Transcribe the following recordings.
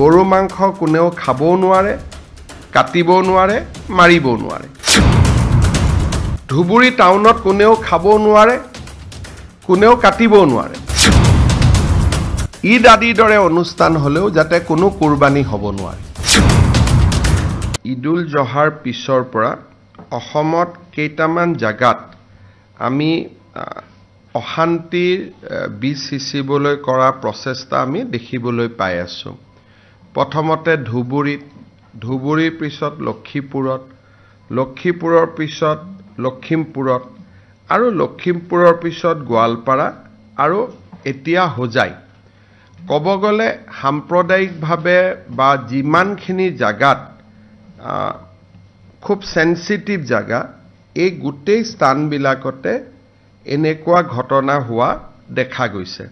গৰু মাংস কোনেও খাবও নোৱাৰে, কাটিবও নোৱাৰে, মাৰিবও নোৱাৰে। ধুবুৰী টাউনত কোনেও খাবও নোৱাৰে, কোনেও কাটিবও নোৱাৰে। ঈদ আদিৰ দৰে অনুষ্ঠান হ'লেও যাতে কোনো কুৰবানী হ'ব নোৱাৰে। ঈদুল জহাৰ পিছৰ পৰা অসমত কেইটামান জাগাত আমি অশান্তিৰ বীজ সিঁচিবলৈ কৰা প্ৰচেষ্টা আমি দেখিবলৈ পাই আছোঁ। প্ৰথমতে ধুবুৰীৰ পিছত লক্ষীপুৰত, লক্ষীপুৰৰ পিছত লখিমপুৰত আৰু লখিমপুৰৰ পিছত গোৱালপাৰা আৰু এতিয়া হোজাই। ক'ব গ'লে সাম্প্ৰদায়িকভাৱে বা যিমানখিনি জাগাত খুব সেন্সিটিভ জাগা, এই গোটেই স্থানবিলাকতে এনেকুৱা ঘটনা হোৱা দেখা গৈছে।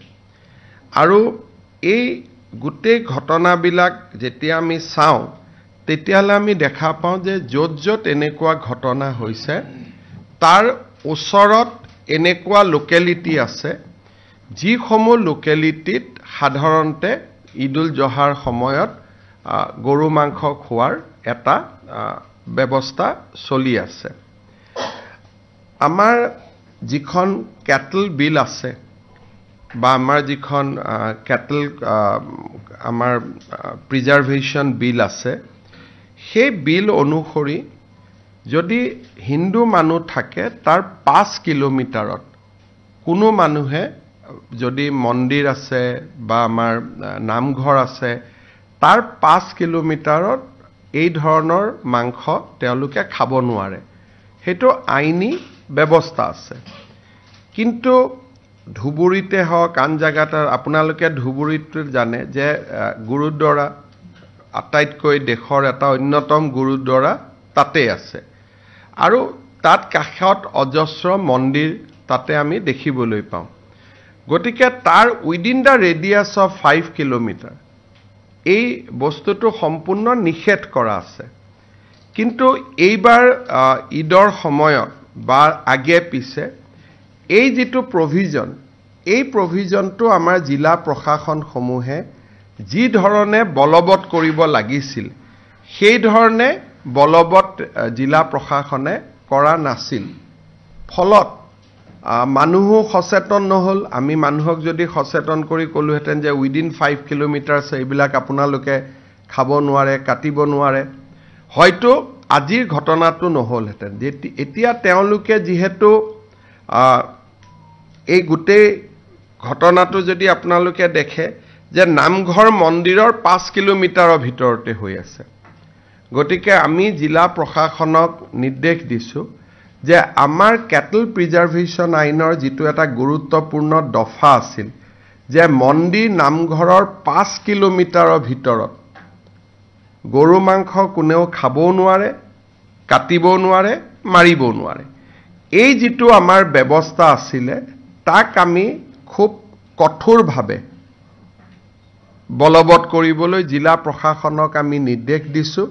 আৰু এই গোটেই ঘটনাবিলাক যেতিয়া আমি চাওঁ তেতিয়াহ'লে আমি দেখা পাওঁ যে য'ত য'ত এনেকুৱা ঘটনা হৈছে তাৰ ওচৰত এনেকুৱা লোকেলিটি আছে যিসমূহ লোকেলিটিত সাধাৰণতে ঈদুল জহাৰ সময়ত গৰু মাংস খোৱাৰ এটা ব্যৱস্থা চলি আছে। আমাৰ যিখন কেটল বিল আছে বা আমাৰ যিখন কেটল আমাৰ প্ৰিজাৰ্ভেশ্যন বিল আছে, সেই বিল অনুসৰি যদি হিন্দু মানুহ থাকে তাৰ 5 কিলোমিটাৰত কোনো মানুহে যদি মন্দিৰ আছে বা আমাৰ নামঘৰ আছে তাৰ 5 কিলোমিটাৰত এই ধৰণৰ মাংস তেওঁলোকে খাব নোৱাৰে। সেইটো আইনী ব্যৱস্থা আছে। কিন্তু ধুবুৰীতে হওক আন জাগাত আপোনালোকে ধুবুৰীত জানে যে গুৰুদ্বাৰা আটাইতকৈ দেশৰ এটা অন্যতম গুৰুদ্বাৰা তাতে আছে আৰু তাত কাষত অজস্ৰ মন্দিৰ তাতে আমি দেখিবলৈ পাওঁ। গতিকে তাৰ within the radius of 5 kilometre এই বস্তুটো সম্পূৰ্ণ নিষেধ কৰা আছে। কিন্তু এইবাৰ ঈদৰ সময়ত বা আগে পিছে এই যিটো প্ৰভিজন, এই প্ৰভিজনটো আমাৰ জিলা প্ৰশাসনসমূহে যি ধৰণে বলবৎ কৰিব লাগিছিল সেই ধৰণে বলবৎ জিলা প্ৰশাসনে কৰা নাছিল। ফলত মানুহো সচেতন নহ'ল। আমি মানুহক যদি সচেতন কৰি ক'লোহেঁতেন যে উইদিন 5 কিলোমিটাৰ্ছ এইবিলাক আপোনালোকে খাব নোৱাৰে, কাটিব নোৱাৰে, হয়তো আজিৰ ঘটনাটো নহ'লহেঁতেন। এতিয়া তেওঁলোকে যিহেতু এই গোটেই ঘটনাটো যদি আপোনালোকে দেখে যে নামঘৰ মন্দিৰৰ 5 কিলোমিটাৰৰ ভিতৰতে হৈ আছে। গতিকে আমি জিলা প্ৰশাসনক নিৰ্দেশ দিছোঁ যে আমাৰ কেটল প্ৰিজাৰ্ভেশ্যন আইনৰ যিটো এটা গুৰুত্বপূৰ্ণ দফা আছিল যে মন্দিৰ নামঘৰৰ 5 কিলোমিটাৰৰ ভিতৰত গৰু মাংস কোনেও খাবও নোৱাৰে, কাটিবও নোৱাৰে, মাৰিবও নোৱাৰে। এই যিটো আমাৰ ব্যৱস্থা আছিলে তাক আমি খুব কঠোৰভাৱে বলবৎ কৰিবলৈ জিলা প্ৰশাসনক আমি নিৰ্দেশ দিছোঁ।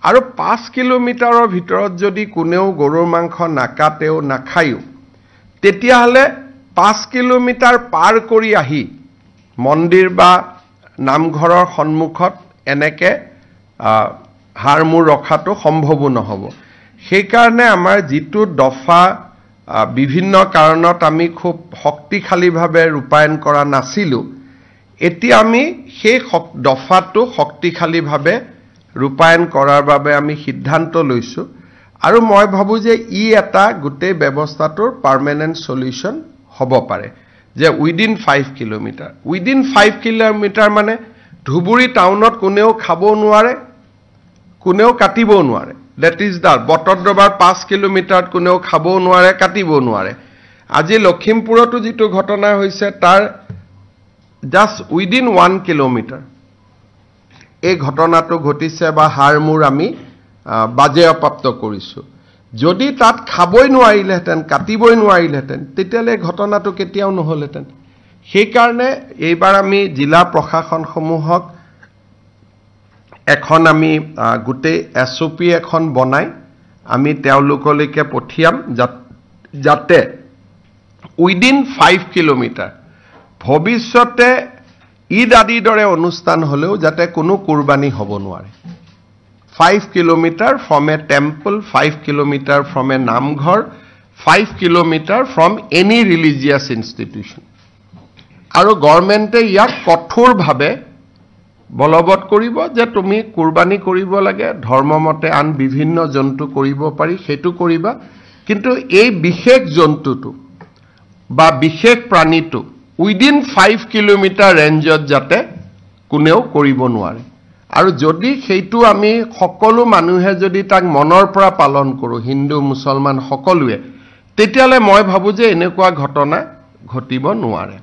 আৰু 5 কিলোমিটাৰৰ ভিতৰত যদি কোনেও গৰুৰ মাংস নাকাটেও নাখায়ো তেতিয়াহ'লে 5 কিলোমিটাৰ পাৰ কৰি আহি মন্দিৰ বা নামঘৰৰ সন্মুখত এনেকে হাড়মূৰ ৰখাটো সম্ভৱো নহ'ব। সেইকাৰণে আমাৰ যিটো দফা বিভিন্ন কাৰণত আমি খুব শক্তিশালীভাৱে ৰূপায়ণ কৰা নাছিলোঁ, এতিয়া আমি সেই দফাটো শক্তিশালীভাৱে ৰূপায়ণ কৰাৰ বাবে আমি সিদ্ধান্ত লৈছোঁ। আৰু মই ভাবোঁ যে ই এটা গোটেই ব্যৱস্থাটোৰ পাৰ্মানেণ্ট সলিউশ্যন হ'ব পাৰে যে উইদিন 5 কিলোমিটাৰ। উইদিন 5 কিলোমিটাৰ মানে ধুবুৰী টাউনত কোনেও খাব নোৱাৰে, কোনেও কাটিবও নোৱাৰে। ডেট ইজ দ্য বটদ্ৰৱাৰ 5 কিলোমিটাৰত কোনেও খাবও নোৱাৰে, কাটিবও নোৱাৰে। আজি লখিমপুৰতো যিটো ঘটনা হৈছে তাৰ জাষ্ট উইদিন 1 কিলোমিটাৰ এই ঘটনাটো ঘটিছে বা হাড়মূৰ আমি বাজেয়াপ্ত কৰিছোঁ। যদি তাত খাবই নোৱাৰিলেহেঁতেন, কাটিবই নোৱাৰিলেহেঁতেন তেতিয়াহ'লে ঘটনাটো কেতিয়াও নহ'লহেঁতেন। সেইকাৰণে এইবাৰ আমি জিলা প্ৰশাসনসমূহক এখন আমি গোটেই SOP এখন বনাই আমি তেওঁলোকলৈকে পঠিয়াম যাতে উইদিন 5 কিলোমিটাৰ ভৱিষ্যতে ঈদ আদিৰ দৰে অনুষ্ঠান হলেও যাতে কোনো কুৰবানী হ'ব নোৱাৰে 5 kilometre from a temple 5 kilometre from a namghar 5 kilometre from any religious institution আৰু গভৰ্ণমেণ্টে ইয়াক কঠোৰভাৱে বলবৎ কৰিব যে তুমি কুৰবানী কৰিব লাগে ধৰ্মমতে আন বিভিন্ন জন্তু কৰিব পাৰি সেইটো কৰিবা কিন্তু এই বিশেষ জন্তুটো বা বিশেষ প্ৰাণীটো উইদিন 5 কিলোমিটাৰ ৰেঞ্জত যাতে কোনেও কৰিব নোৱাৰে আৰু যদি সেইটো আমি সকলো মানুহে যদি তাক মনৰ পৰা পালন কৰো হিন্দু মুছলমান সকলোৱে তেতিয়ালে মই ভাবো যে এনেকুৱা ঘটনা ঘটিব নোৱাৰে